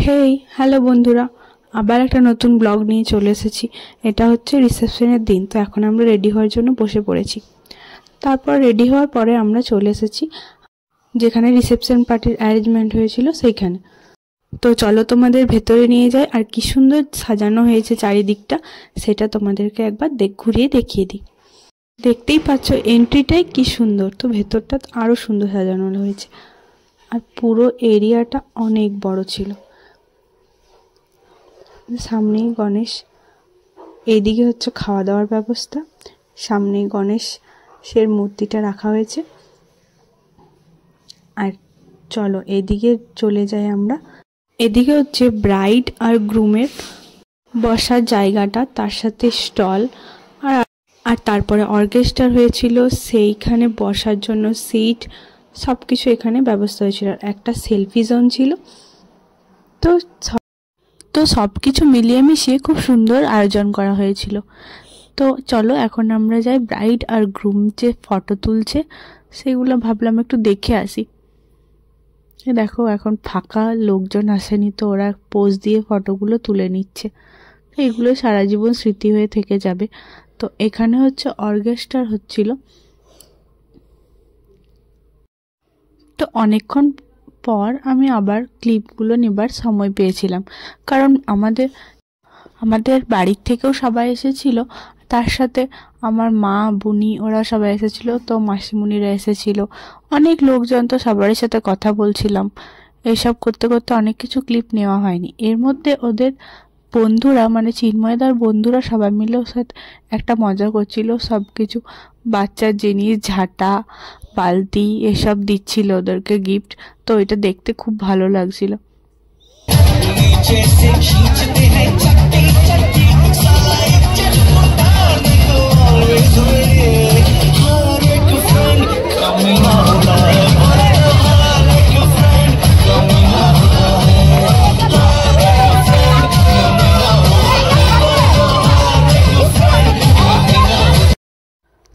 Hey hello বন্ধুরা, আবার একটা নতুন ব্লগ নিয়ে চলে এসেছি। এটা হচ্ছে রিসেপশনের দিন। তো এখন আমরা রেডি হওয়ার জন্য বসে পড়েছি। তারপর রেডি হওয়ার পরে আমরা চলে এসেছি যেখানে রিসেপশন পার্টির অ্যারেঞ্জমেন্ট হয়েছিল সেইখানে। তো চলো তোমাদের ভেতরে নিয়ে যাই, আর কি সুন্দর সাজানো হয়েছে চারিদিকটা সেটা তোমাদেরকে একবার ঘুরিয়ে দেখিয়ে দিই। দেখতেই পাচ্ছ এন্ট্রিটাই কি সুন্দর, তো ভেতরটা আরও সুন্দর সাজানো হয়েছে আর পুরো এরিয়াটা অনেক বড় ছিল। সামনেই এইদিকে হচ্ছে খাওয়া দাওয়ার ব্যবস্থা, সামনেই গণেশের মূর্তিটা রাখা হয়েছে। আর চলো এদিকে চলে যাই আমরা। এদিকে হচ্ছে ব্রাইড আর গ্রুমের বসার জায়গাটা, তার সাথে স্টল, আর তারপরে অর্কেস্ট্রা হয়েছিল, সেইখানে বসার জন্য সিট সব কিছু এখানে ব্যবস্থা হয়েছিল। আর একটা সেলফি জোন ছিল। তো সব কিছু মিলিয়ে মিশিয়ে খুব সুন্দর আয়োজন করা হয়েছিল। তো চলো এখন আমরা যাই ব্রাইড আর গ্রুম যে ফটো তুলছে সেগুলো ভাবলাম একটু দেখে আসি। দেখো এখন ফাঁকা, লোকজন আসেনি, তো ওরা পোজ দিয়ে ফটোগুলো তুলে নিচ্ছে। এগুলো সারা জীবন স্মৃতি হয়ে থেকে যাবে। তো এখানে হচ্ছে অর্কেস্ট্রা হচ্ছিল। তো অনেকক্ষণ পর আমি আবার ক্লিপগুলো নেবার সময় পেয়েছিলাম, কারণ আমাদের বাড়ির থেকেও সবাই এসেছিল, তার সাথে আমার মা বুনি ওরা সবাই এসেছিল, তো মাসিমুনিরা এসেছিল, অনেক লোকজন। তো সবার সাথে কথা বলছিলাম, এইসব করতে করতে অনেক কিছু ক্লিপ নেওয়া হয়নি। এর মধ্যে ওদের বন্ধুরা মানে চিন্ময়দার বন্ধুরা সবাই মিলে ওর সাথে একটা মজা করছিল, সব কিছু বাচ্চার জিনিস, ঝাঁটা, বালতি এসব দিচ্ছিল ওদেরকে গিফট। তো এটা দেখতে খুব ভালো লাগছিল।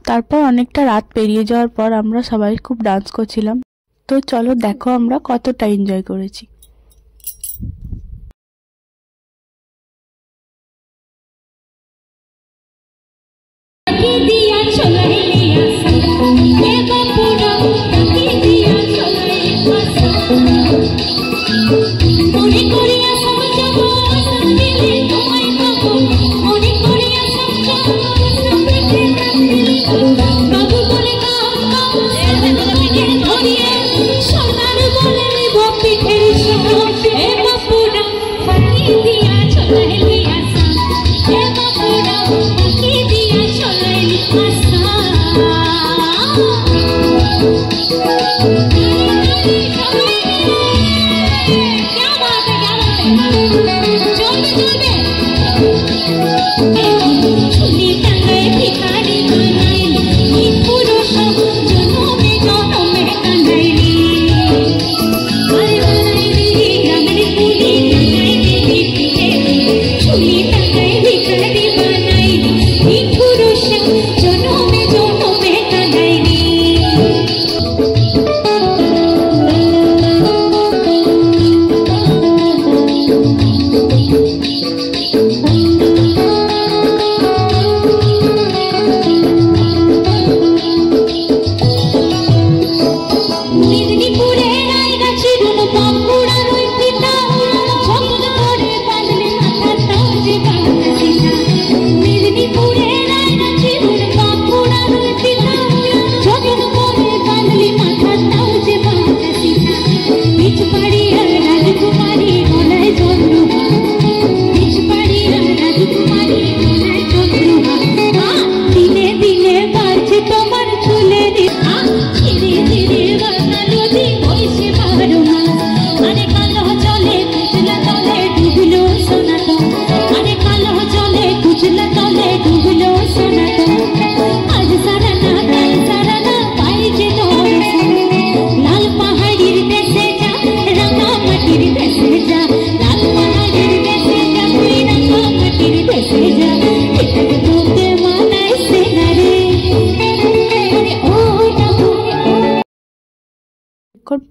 তারপর অনেকটা রাত পেরিয়ে যাওয়ার পর আমরা সবাই খুব ডান্স করছিলাম। তো চলো দেখো আমরা কতটা এনজয় করেছি।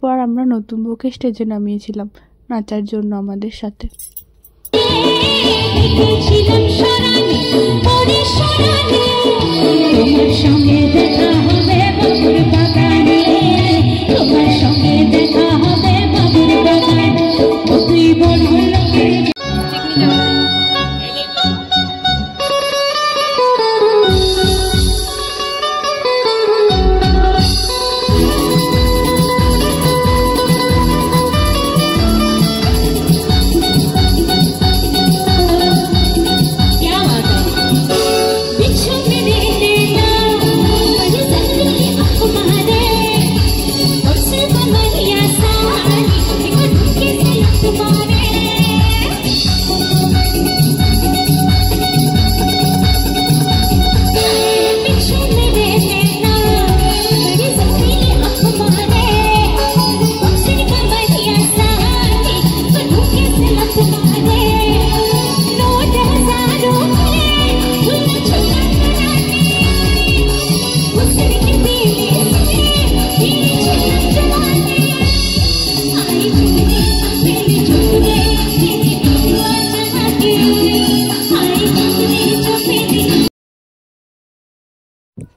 পর আমরা নতুন বউকে স্টেজে নামিয়েছিলাম। নাচার জন্য আমাদের সাথে।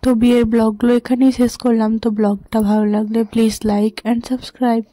তো বিয়ের ব্লগগুলো এখানেই শেষ করলাম। তো ব্লগটা ভালো লাগলে প্লিজ লাইক অ্যান্ড সাবস্ক্রাইব।